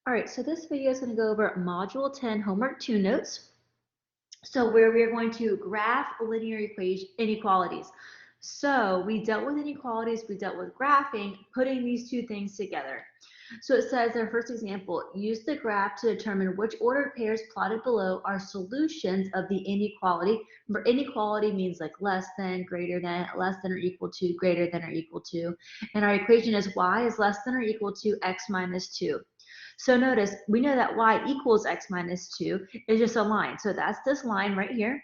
All right, so this video is going to go over Module 10 Homework 2 notes. So where we are going to graph linear inequalities. So we dealt with inequalities, we dealt with graphing, putting these two things together. So it says our first example, use the graph to determine which ordered pairs plotted below are solutions of the inequality. Remember, inequality means like less than, greater than, less than or equal to, greater than or equal to. And our equation is y is less than or equal to x minus 2. So notice, we know that y equals x minus 2 is just a line. So that's this line right here.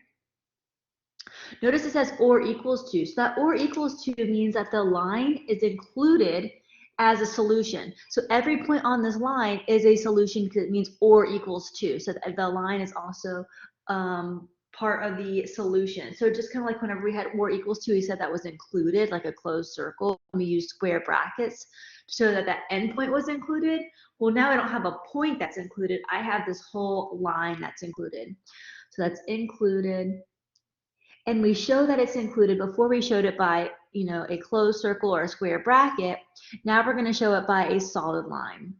Notice it says or equals 2. So that or equals 2 means that the line is included as a solution. So every point on this line is a solution because it means or equals 2. So the line is also part of the solution. So just kind of like whenever we had or equals 2, we said that was included, like a closed circle. We used square brackets to show that that endpoint was included. Well, now I don't have a point that's included. I have this whole line that's included. So that's included. And we show that it's included before we showed it by, a closed circle or a square bracket. Now we're going to show it by a solid line.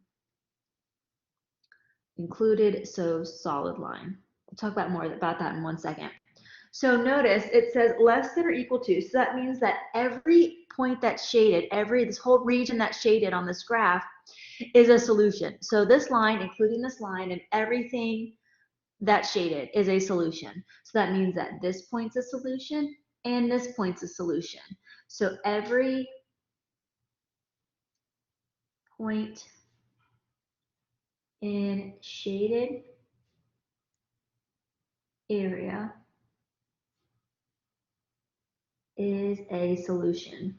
Included, so solid line. We'll talk about more about that in 1 second. So notice it says less than or equal to. So that means that every point that's shaded, this whole region that's shaded on this graph is a solution. So this line, including this line and everything that's shaded, is a solution. So that means that this point's a solution and this point's a solution. So every point in shaded area is a solution.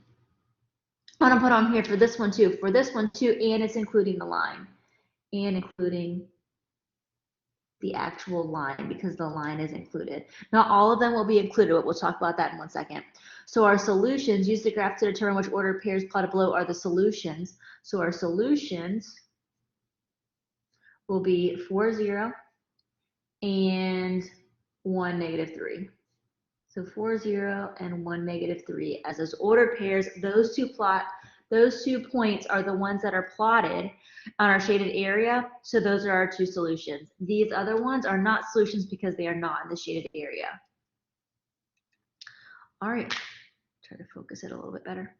I'm going to put on here for this one too, and it's including the line and including the actual line because the line is included. Not all of them will be included, but we'll talk about that in 1 second. So our solutions, use the graph to determine which ordered pairs plotted below are the solutions. So our solutions will be 4, 0, and 1, -3. So 4, 0, and 1, -3 as those ordered pairs. Those two points are the ones that are plotted on our shaded area. So those are our two solutions. These other ones are not solutions because they are not in the shaded area. All right, try to focus it a little bit better.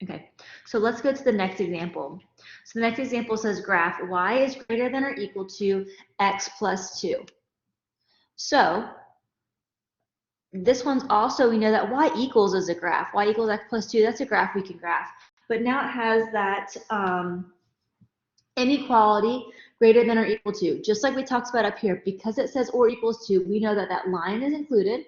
Okay, so let's go to the next example. So the next example says graph y is greater than or equal to x plus 2. So this one's also, we know that y equals is a graph. Y equals x plus 2, that's a graph we can graph. But now it has that inequality greater than or equal to. Just like we talked about up here, because it says or equals to, we know that that line is included.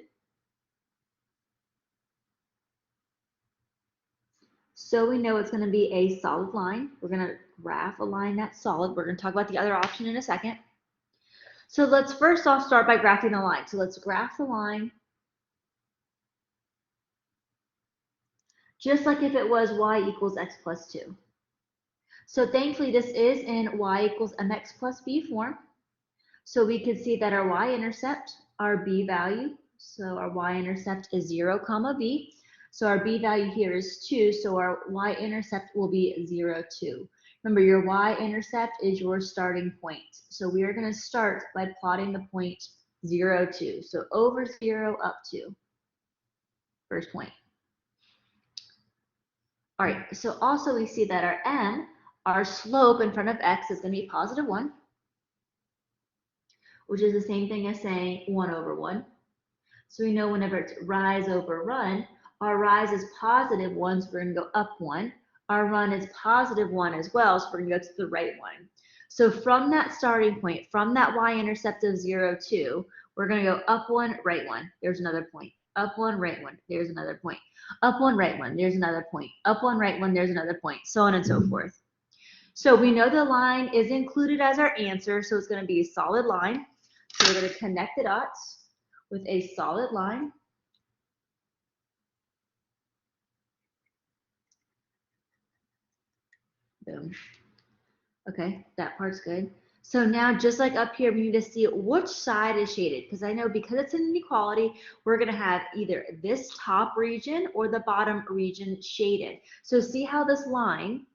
So we know it's going to be a solid line. We're going to graph a line that's solid. We're going to talk about the other option in a second. So let's first off start by graphing the line. So let's graph the line just like if it was y equals x plus 2. So thankfully this is in y equals mx plus b form. So we could see that our y-intercept, our b value, so our y-intercept is 0, b. So our b value here is 2, so our y-intercept will be 0, 2. Remember, your y-intercept is your starting point. So we are going to start by plotting the point 0, 2. So over 0, up 2. First point. All right, so also we see that our m, our slope in front of x, is going to be positive 1, which is the same thing as saying 1 over 1. So we know whenever it's rise over run, our rise is positive 1, so we're going to go up 1. Our run is positive 1 as well, so we're going to go to the right 1. So from that starting point, from that y-intercept of 0, 2, we're going to go up 1, right 1. There's another point. Up 1, right 1. There's another point. Up 1, right 1. There's another point. Up 1, right 1. There's another point. So on and so forth. So we know the line is included as our answer, so it's going to be a solid line. So we're going to connect the dots with a solid line. Boom. Okay, that part's good. So now, just like up here, we need to see which side is shaded, because I know because it's an inequality, we're going to have either this top region or the bottom region shaded. So see how this line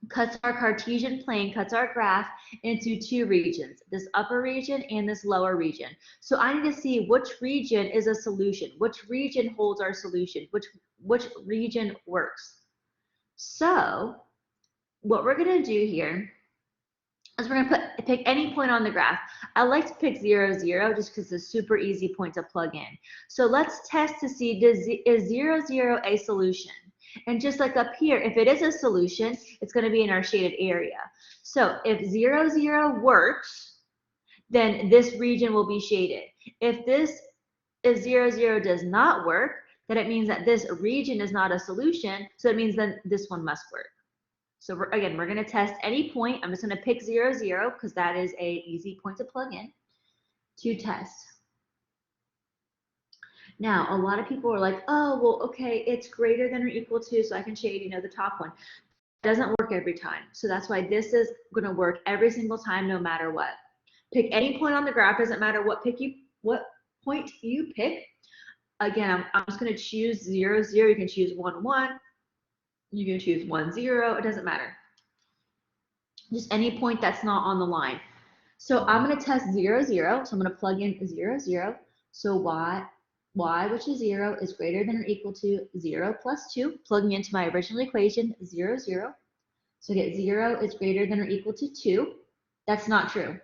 cuts our Cartesian plane, cuts our graph into two regions, this upper region and this lower region. So I need to see which region is a solution, which region holds our solution, which region works. So what we're going to do here is we're going to pick any point on the graph. I like to pick 0, 0 just because it's a super easy point to plug in. So let's test to see, is 0, 0 a solution? And just like up here, if it is a solution, it's going to be in our shaded area. So if 0, 0 works, then this region will be shaded. If 0, 0 does not work, then it means that this region is not a solution. So it means then this one must work. So we're going to test any point. I'm just going to pick 0, 0 because that is a easy point to plug in to test. Now, a lot of people are like, oh, well, okay, it's greater than or equal to, so I can shade, the top one. It doesn't work every time. So that's why this is going to work every single time, no matter what. Pick any point on the graph, doesn't matter what point you pick. Again, I'm just going to choose 0, 0. You can choose 1, 1. You can choose 1, 0. It doesn't matter. Just any point that's not on the line. So I'm going to test 0, 0. So I'm going to plug in 0, 0. So y, which is 0, is greater than or equal to 0 plus 2. Plugging into my original equation, 0, 0. So I get 0 is greater than or equal to 2. That's not true.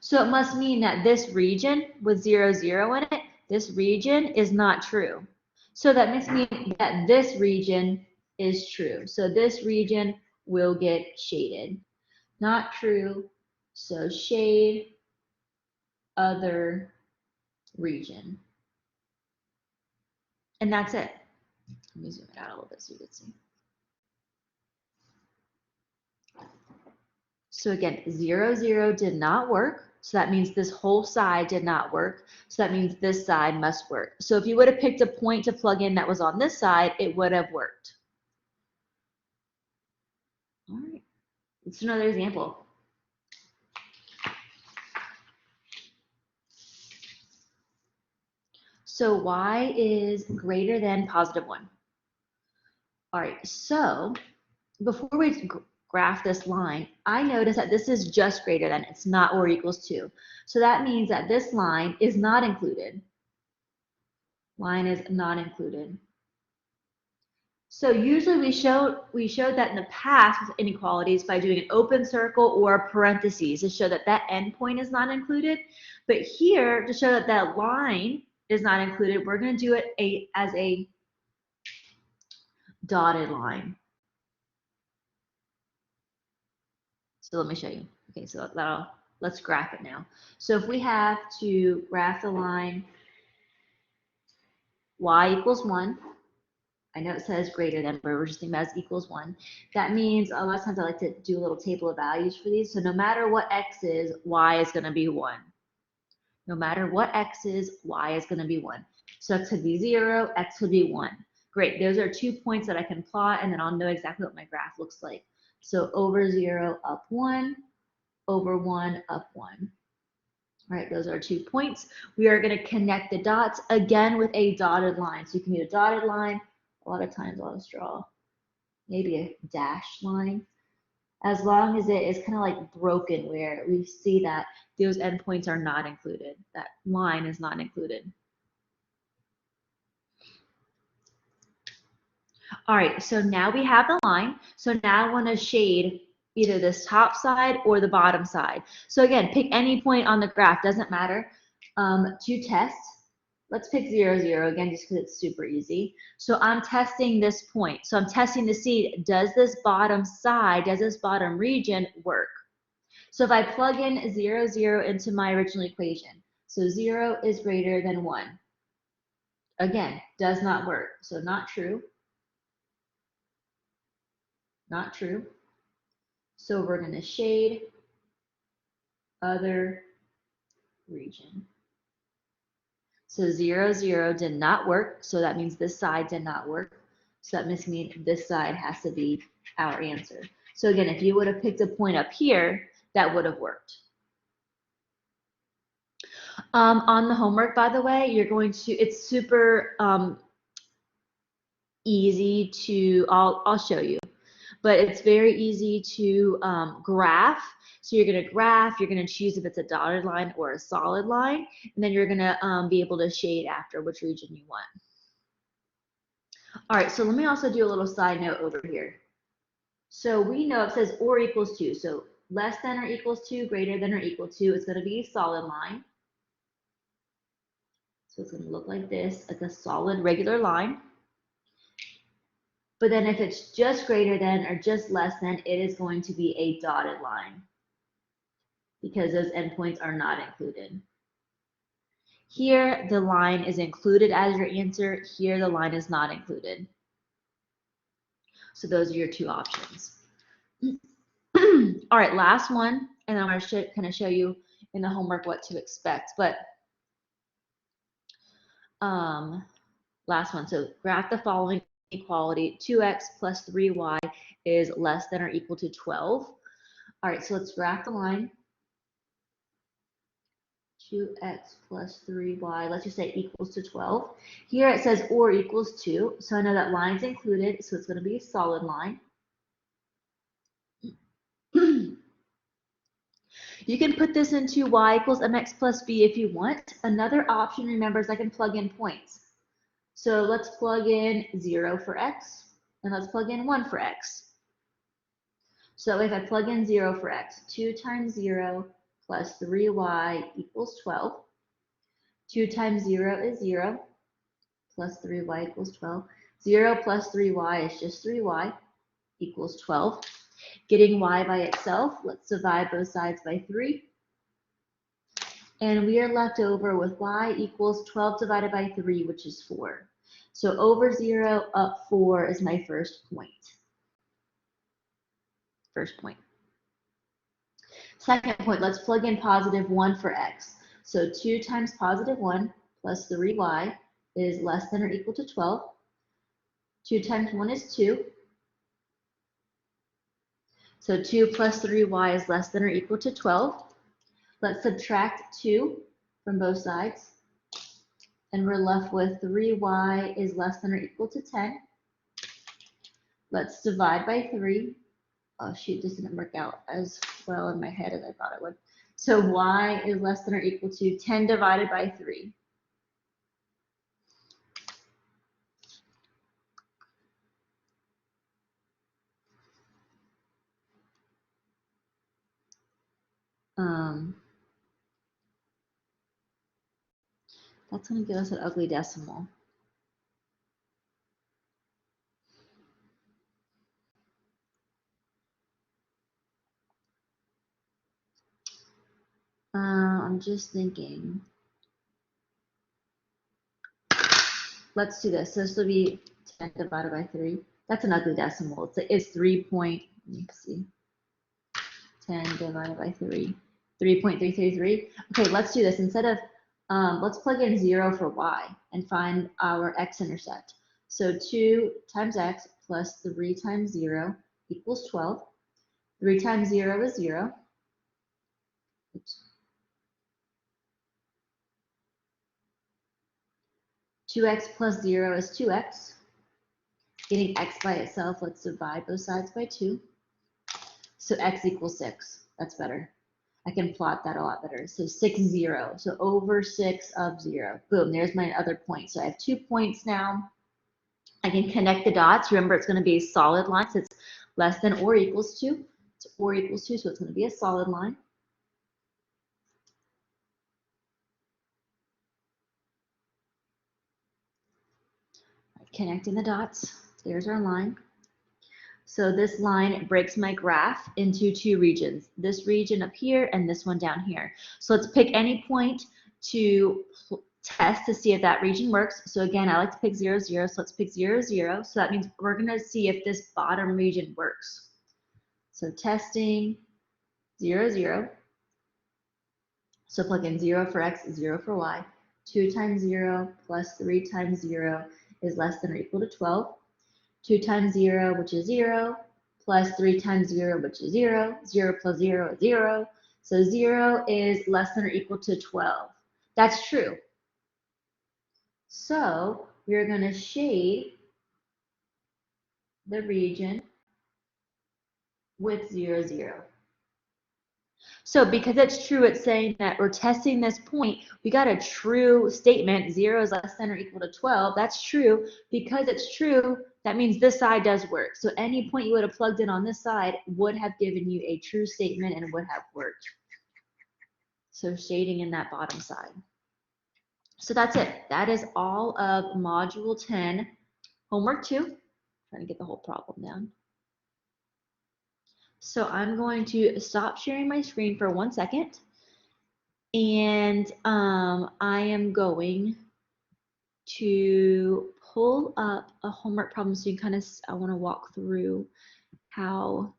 So it must mean that this region with 0, 0 in it, this region is not true. So that must mean that this region is true. So this region will get shaded. Not true. So shade other region. And that's it. Let me zoom it out a little bit so you can see. So again, 0, 0 did not work. So that means this whole side did not work. So that means this side must work. So if you would have picked a point to plug in that was on this side, it would have worked. All right, it's another example. So y is greater than positive 1. All right, so before we graph this line, I notice that this is just greater than, it's not or equals to. So that means that this line is not included. Line is not included. So usually we showed that in the past with inequalities by doing an open circle or parentheses to show that that endpoint is not included. But here, to show that that line is not included, we're going to do it as a dotted line. So let me show you. Okay, so let's graph it now. So if we have to graph the line y equals 1, I know it says greater than, but we're just thinking about as equals 1. That means a lot of times I like to do a little table of values for these. So no matter what x is, y is going to be 1. No matter what x is, y is going to be 1. So x could be 0, x could be 1. Great, those are 2 points that I can plot, and then I'll know exactly what my graph looks like. So over 0, up 1, over 1, up 1. All right, those are 2 points. We are going to connect the dots again with a dotted line. So you can do a dotted line. A lot of times I'll just draw maybe a dashed line. As long as it is kind of like broken where we see that those endpoints are not included. That line is not included. All right, so now we have the line. So now I want to shade either this top side or the bottom side. So again, pick any point on the graph, doesn't matter. To test, let's pick 0, 0 again, just because it's super easy. So I'm testing this point. So I'm testing to see, does this bottom side, does this bottom region work? So if I plug in 0, 0 into my original equation, so 0 is greater than 1. Again, does not work. So not true. Not true. So we're going to shade other region. So 0, 0 did not work. So that means this side did not work. So that must mean this side has to be our answer. So again, if you would have picked a point up here, that would have worked. On the homework, by the way, you're going to, it's super easy to, I'll show you. but it's very easy to graph. So you're going to graph, you're going to choose if it's a dotted line or a solid line, and then you're going to be able to shade after which region you want. All right, so let me also do a little side note over here. So we know it says or equals 2. So less than or equals 2, greater than or equal to, is going to be a solid line. So it's going to look like this, like a solid regular line. But then if it's just greater than or just less than, it is going to be a dotted line because those endpoints are not included. Here, the line is included as your answer. Here, the line is not included. So those are your two options. All right, last one, and I'm going to kind of show you in the homework what to expect. But last one, so graph the following inequality. 2x plus 3y is less than or equal to 12. All right, so let's graph the line. 2x plus 3y, let's just say equals to 12. Here it says or equals 2, so I know that line's included, so it's going to be a solid line. You can put this into y equals mx plus b if you want. Another option, remember, is I can plug in points. So let's plug in 0 for x, and let's plug in 1 for x. So if I plug in 0 for x, 2 times 0 plus 3y equals 12. 2 times 0 is 0, plus 3y equals 12. 0 plus 3y is just 3y equals 12. Getting y by itself, let's divide both sides by 3. And we are left over with y equals 12 divided by 3, which is 4. So over 0, up 4 is my first point. First point. Second point, let's plug in positive 1 for x. So 2 times positive 1 plus 3y is less than or equal to 12. 2 times 1 is 2. So 2 plus 3y is less than or equal to 12. Let's subtract 2 from both sides. And we're left with 3y is less than or equal to 10. Let's divide by 3. Oh shoot, this didn't work out as well in my head as I thought it would. So y is less than or equal to 10 divided by 3. That's going to give us an ugly decimal. I'm just thinking. Let's do this. So this will be 10 divided by 3. That's an ugly decimal. It's 3 point, let me see. 10 divided by 3. 3.333. Okay, let's do this. Instead of, let's plug in 0 for y and find our x-intercept. So 2 times x plus 3 times 0 equals 12. 3 times 0 is 0. Oops. 2x plus 0 is 2x. Getting x by itself, let's divide both sides by 2. So x equals 6. That's better. I can plot that a lot better. So 6, 0. So over 6 of 0. Boom, there's my other point. So I have 2 points now. I can connect the dots. Remember, it's going to be a solid line. So it's less than or equals to. It's or equals to, so it's going to be a solid line. Connecting the dots. There's our line. So this line breaks my graph into two regions, this region up here and this one down here. So let's pick any point to test to see if that region works. So again, I like to pick 0, 0, so let's pick 0, 0. So that means we're going to see if this bottom region works. So testing 0, 0. So plug in 0 for x, 0 for y. 2 times 0 plus 3 times 0 is less than or equal to 12. 2 times 0, which is 0, plus 3 times 0, which is 0. 0 plus 0 is 0. So 0 is less than or equal to 12. That's true. So we're going to shade the region with 0, 0. So because it's true, it's saying that we're testing this point. We got a true statement, 0 is less than or equal to 12. That's true. Because it's true, that means this side does work. So any point you would have plugged in on this side would have given you a true statement and would have worked. So shading in that bottom side. So that's it. That is all of Module 10, Homework 2. Trying to get the whole problem down. So I'm going to stop sharing my screen for 1 second. And I am going to pull up a homework problem so you can kind of, I want to walk through how,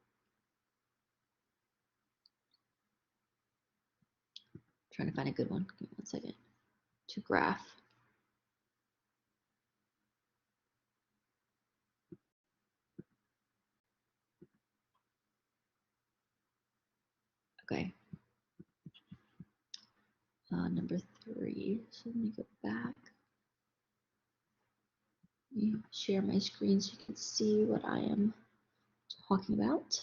trying to find a good one. Give me 1 second to graph. Okay. Number 3. So let me go back. Let me share my screen so you can see what I am talking about.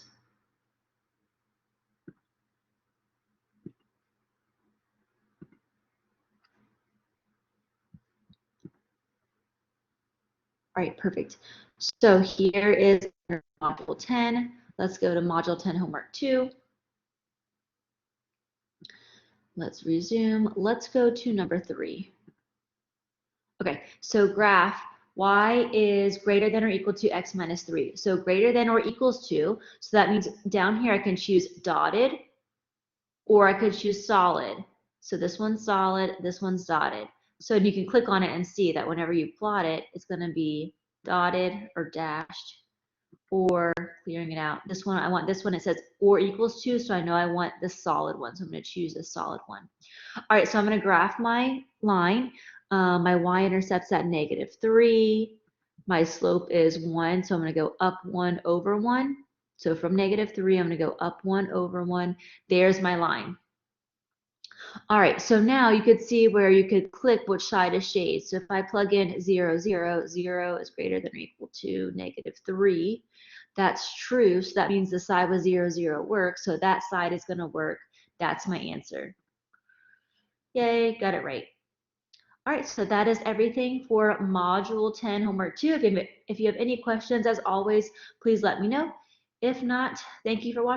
All right, perfect. So here is Module 10. Let's go to Module 10 Homework 2. Let's resume. Let's go to number 3. Okay, so graph y is greater than or equal to x minus 3. So greater than or equals to, so that means down here I can choose dotted or I could choose solid. So this one's solid, this one's dotted. So you can click on it and see that whenever you plot it, it's going to be dotted or dashed or clearing it out. This one, I want this one, it says or equals to, so I know I want the solid one. So I'm going to choose the solid one. All right, so I'm going to graph my line. My y-intercept's at -3. My slope is 1, so I'm going to go up 1 over 1. So from -3, I'm going to go up 1 over 1. There's my line. All right, so now you could see where you could click which side is shade. So if I plug in 0, 0, 0 is greater than or equal to -3. That's true, so that means the side with 0, 0 works, so that side is going to work. That's my answer. Yay, got it right. All right, so that is everything for Module 10, Homework 2. If you have any questions, as always, please let me know. If not, thank you for watching.